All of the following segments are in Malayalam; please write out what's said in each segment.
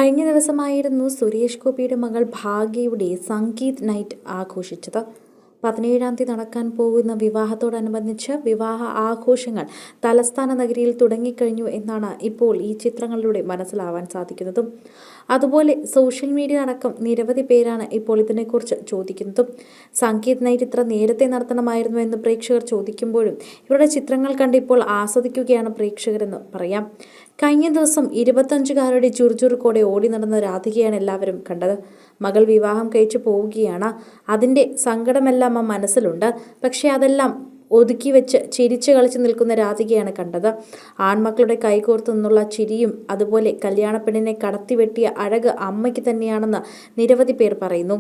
കഴിഞ്ഞ ദിവസമായിരുന്നു സുരേഷ് ഗോപിയുടെ മകൾ ഭാഗ്യയുടെ സംഗീത് നൈറ്റ് ആഘോഷിച്ചത്. 17-ാം തീയതി നടക്കാൻ പോകുന്ന വിവാഹത്തോടനുബന്ധിച്ച് വിവാഹ ആഘോഷങ്ങൾ തലസ്ഥാന നഗരിയിൽ തുടങ്ങിക്കഴിഞ്ഞു എന്നാണ് ഇപ്പോൾ ഈ ചിത്രങ്ങളിലൂടെ മനസ്സിലാവാൻ സാധിക്കുന്നതും. അതുപോലെ സോഷ്യൽ മീഡിയ അടക്കം നിരവധി പേരാണ് ഇപ്പോൾ ഇതിനെക്കുറിച്ച് ചോദിക്കുന്നതും. സംഗീത് നൈറ്റ് ഇത്ര നേരത്തെ നടത്തണമായിരുന്നു എന്ന് പ്രേക്ഷകർ ചോദിക്കുമ്പോഴും ഇവരുടെ ചിത്രങ്ങൾ കണ്ട് ഇപ്പോൾ ആസ്വദിക്കുകയാണ് പ്രേക്ഷകരെന്ന് പറയാം. കഴിഞ്ഞ ദിവസം 25-കാരുടെ ചുറുചുറുക്കോടെ ഓടി നടന്ന രാധികയാണ് എല്ലാവരും കണ്ടത്. മകൾ വിവാഹം കഴിച്ചു പോവുകയാണ്. അതിൻ്റെ സങ്കടമെല്ലാം ആ മനസ്സിലുണ്ട്. പക്ഷേ അതെല്ലാം ഒതുക്കി വെച്ച് ചിരിച്ചു കളിച്ച് നിൽക്കുന്ന രാധികയാണ് കണ്ടത്. ആൺമക്കളുടെ കൈകോർത്ത് നിന്നുള്ള ചിരിയും അതുപോലെ കല്യാണപ്പെണ്ണിനെ കടത്തിവെട്ടിയ അഴക് അമ്മയ്ക്ക് തന്നെയാണെന്ന് നിരവധി പേർ പറയുന്നു.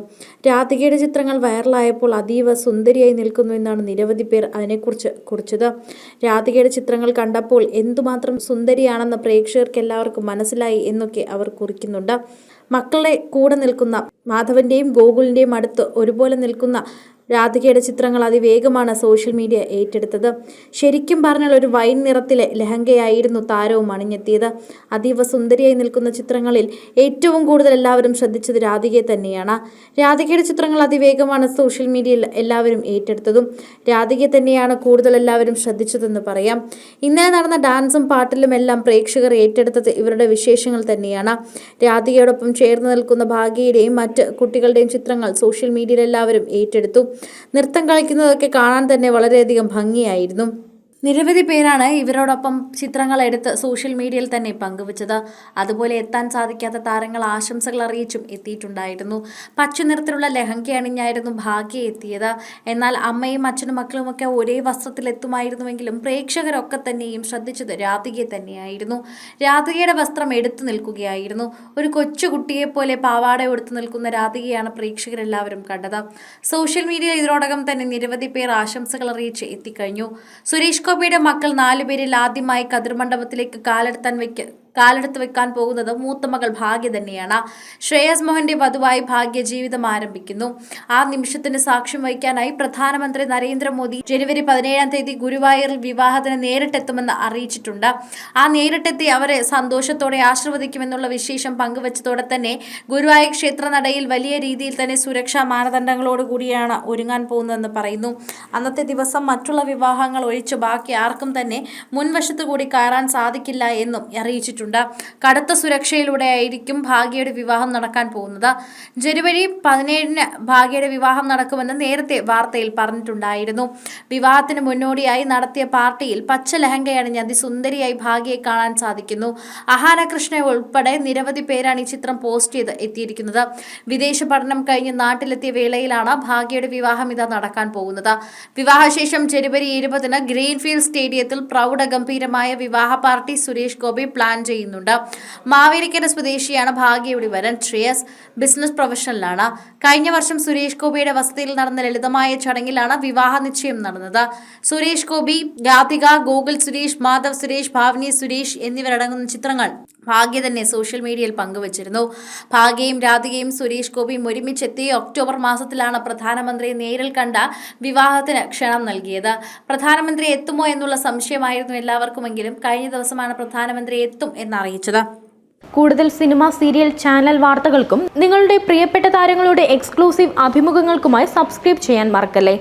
രാധികയുടെ ചിത്രങ്ങൾ വൈറലായപ്പോൾ അതീവ സുന്ദരിയായി നിൽക്കുന്നു എന്നാണ് നിരവധി പേർ അതിനെക്കുറിച്ച് കുറിച്ചത്. രാധികയുടെ ചിത്രങ്ങൾ കണ്ടപ്പോൾ എന്തുമാത്രം സുന്ദരിയാണെന്ന് പ്രേക്ഷകർക്ക് എല്ലാവർക്കും മനസ്സിലായി എന്നൊക്കെ അവർ കുറിക്കുന്നുണ്ട്. മക്കളുടെ കൂടെ നിൽക്കുന്ന മാധവൻ്റെയും ഗോകുലിൻ്റെയും അടുത്ത് ഒരുപോലെ നിൽക്കുന്ന രാധികയുടെ ചിത്രങ്ങൾ അതിവേഗമാണ് സോഷ്യൽ മീഡിയ ഏറ്റെടുത്തത്. ശരിക്കും പറഞ്ഞാൽ ഒരു വൈൻ നിറത്തിലെ ലെഹങ്കയായിരുന്നു താരവും അണിഞ്ഞെത്തിയത്. അതീവ സുന്ദരിയായി നിൽക്കുന്ന ചിത്രങ്ങളിൽ ഏറ്റവും കൂടുതൽ എല്ലാവരും ശ്രദ്ധിച്ചത് രാധികയെ തന്നെയാണ്. രാധികയുടെ ചിത്രങ്ങൾ അതിവേഗമാണ് സോഷ്യൽ മീഡിയയിൽ എല്ലാവരും ഏറ്റെടുത്തതും. രാധികയെ തന്നെയാണ് കൂടുതൽ എല്ലാവരും ശ്രദ്ധിച്ചതെന്ന് പറയാം. ഇന്നലെ നടന്ന ഡാൻസും പാട്ടിലും എല്ലാം പ്രേക്ഷകർ ഏറ്റെടുത്തത് ഇവരുടെ വിശേഷങ്ങൾ തന്നെയാണ്. രാധികയോടൊപ്പം ചേർന്ന് നിൽക്കുന്ന ഭാഗ്യയുടെയും മറ്റ് കുട്ടികളുടെയും ചിത്രങ്ങൾ സോഷ്യൽ മീഡിയയിൽ എല്ലാവരും ഏറ്റെടുത്തു. നൃത്തം കളിക്കുന്നതൊക്കെ കാണാൻ തന്നെ വളരെയധികം ഭംഗിയായിരുന്നു. നിരവധി പേരാണ് ഇവരോടൊപ്പം ചിത്രങ്ങൾ എടുത്ത് സോഷ്യൽ മീഡിയയിൽ തന്നെ പങ്കുവച്ചത്. അതുപോലെ എത്താൻ സാധിക്കാത്ത താരങ്ങൾ ആശംസകൾ അറിയിച്ചും എത്തിയിട്ടുണ്ടായിരുന്നു. പച്ച നിറത്തിലുള്ള ലെഹങ്ക അണിഞ്ഞായിരുന്നു ഭാഗ്യ എത്തിയത്. എന്നാൽ അമ്മയും അച്ഛനും മക്കളുമൊക്കെ ഒരേ വസ്ത്രത്തിൽ എത്തുമായിരുന്നുവെങ്കിലും പ്രേക്ഷകരൊക്കെ തന്നെയും ശ്രദ്ധിച്ചത് രാധികയെ തന്നെയായിരുന്നു. രാധികയുടെ വസ്ത്രം എടുത്തു നിൽക്കുകയായിരുന്നു. ഒരു കൊച്ചുകുട്ടിയെ പോലെ പാവാട എടുത്തു നിൽക്കുന്ന രാധികയാണ് പ്രേക്ഷകരെല്ലാവരും കണ്ടത്. സോഷ്യൽ മീഡിയയിൽ ഇതിനോടകം തന്നെ നിരവധി പേർ ആശംസകൾ അറിയിച്ച് എത്തിക്കഴിഞ്ഞു. സുരേഷ് ഗോപിയുടെ മക്കൾ 4 പേരിൽ ആദ്യമായി കതിർ മണ്ഡപത്തിലേക്ക് കാലെടുത്ത് വെക്കാൻ പോകുന്നത് മൂത്ത മകൾ ഭാഗ്യ തന്നെയാണ്. ശ്രേയസ് മോഹന്റെ വധുവായി ഭാഗ്യ ജീവിതം ആരംഭിക്കുന്നു. ആ നിമിഷത്തിന് സാക്ഷ്യം വഹിക്കാനായി പ്രധാനമന്ത്രി നരേന്ദ്രമോദി ജനുവരി 17-ാം തീയതി ഗുരുവായൂരിൽ വിവാഹത്തിന് നേരിട്ടെത്തുമെന്ന് അറിയിച്ചിട്ടുണ്ട്. ആ നേരിട്ടെത്തി അവരെ സന്തോഷത്തോടെ ആശീർവദിക്കുമെന്നുള്ള വിശേഷം പങ്കുവച്ചതോടെ തന്നെ ഗുരുവായൂർ ക്ഷേത്രനടയിൽ വലിയ രീതിയിൽ തന്നെ സുരക്ഷാ മാനദണ്ഡങ്ങളോടുകൂടിയാണ് ഒരുങ്ങാൻ പോകുന്നതെന്ന് പറയുന്നു. അന്നത്തെ ദിവസം മറ്റുള്ള വിവാഹങ്ങൾ ഒഴിച്ച് ബാക്കി ആർക്കും തന്നെ മുൻവശത്തു കൂടി കയറാൻ സാധിക്കില്ല എന്നും അറിയിച്ചിട്ടുണ്ട്. കടുത്ത സുരക്ഷയിലൂടെയായിരിക്കും ഭാഗ്യയുടെ വിവാഹം നടക്കാൻ പോകുന്നത്. ജനുവരി 17-ന് ഭാഗ്യയുടെ വിവാഹം നടക്കുമെന്ന് നേരത്തെ വാർത്തയിൽ പറഞ്ഞിട്ടുണ്ടായിരുന്നു. വിവാഹത്തിന് മുന്നോടിയായി നടത്തിയ പാർട്ടിയിൽ പച്ച ലെഹങ്കയണിഞ്ഞ് അതിസുന്ദരിയായി ഭാഗ്യയെ കാണാൻ സാധിക്കുന്നു. അഹാന കൃഷ്ണ ഉൾപ്പെടെ നിരവധി പേരാണ് ഈ ചിത്രം പോസ്റ്റ് ചെയ്ത് എത്തിയിരിക്കുന്നത്. വിദേശ പഠനം കഴിഞ്ഞ് നാട്ടിലെത്തിയ വേളയിലാണ് ഭാഗ്യയുടെ വിവാഹം ഇതാ നടക്കാൻ പോകുന്നത്. വിവാഹശേഷം ജനുവരി 20-ന് ഗ്രീൻഫീൽഡ് സ്റ്റേഡിയത്തിൽ പ്രൗഢഗംഭീരമായ വിവാഹ പാർട്ടി സുരേഷ് ഗോപി പ്ലാൻ ചെയ്യുന്നുണ്ട്. മാവേലിക്കര സ്വദേശിയാണ് ഭാഗ്യയുടെ വരൻ. ശ്രേയസ് ബിസിനസ് പ്രൊഫഷണലാണ്. കഴിഞ്ഞ വർഷം സുരേഷ് ഗോപിയുടെ വസതിയിൽ നടന്ന ലളിതമായ ചടങ്ങിലാണ് വിവാഹ നിശ്ചയം നടന്നത്. സുരേഷ് ഗോപി, രാധിക, ഗോകുൽ സുരേഷ്, മാധവ് സുരേഷ്, ഭാവനി സുരേഷ് എന്നിവരടങ്ങുന്ന ചിത്രങ്ങൾ ഭാഗ്യ തന്നെ സോഷ്യൽ മീഡിയയിൽ പങ്കുവച്ചിരുന്നു. ഭാഗ്യയും രാധികയും സുരേഷ് ഗോപിയും ഒരുമിച്ചെത്തി ഒക്ടോബർ മാസത്തിലാണ് പ്രധാനമന്ത്രിയെ നേരിൽ കണ്ട വിവാഹത്തിന് ക്ഷണം നൽകിയത്. പ്രധാനമന്ത്രി എത്തുമോ എന്നുള്ള സംശയമായിരുന്നു എല്ലാവർക്കുമെങ്കിലും കഴിഞ്ഞ ദിവസമാണ് പ്രധാനമന്ത്രി എത്തും എന്നറിയിച്ചത്. കൂടുതൽ സിനിമ, സീരിയൽ, ചാനൽ വാർത്തകൾക്കും നിങ്ങളുടെ പ്രിയപ്പെട്ട താരങ്ങളുടെ എക്സ്ക്ലൂസീവ് അഭിമുഖങ്ങൾക്കുമായി സബ്സ്ക്രൈബ് ചെയ്യാൻ മറക്കല്ലേ.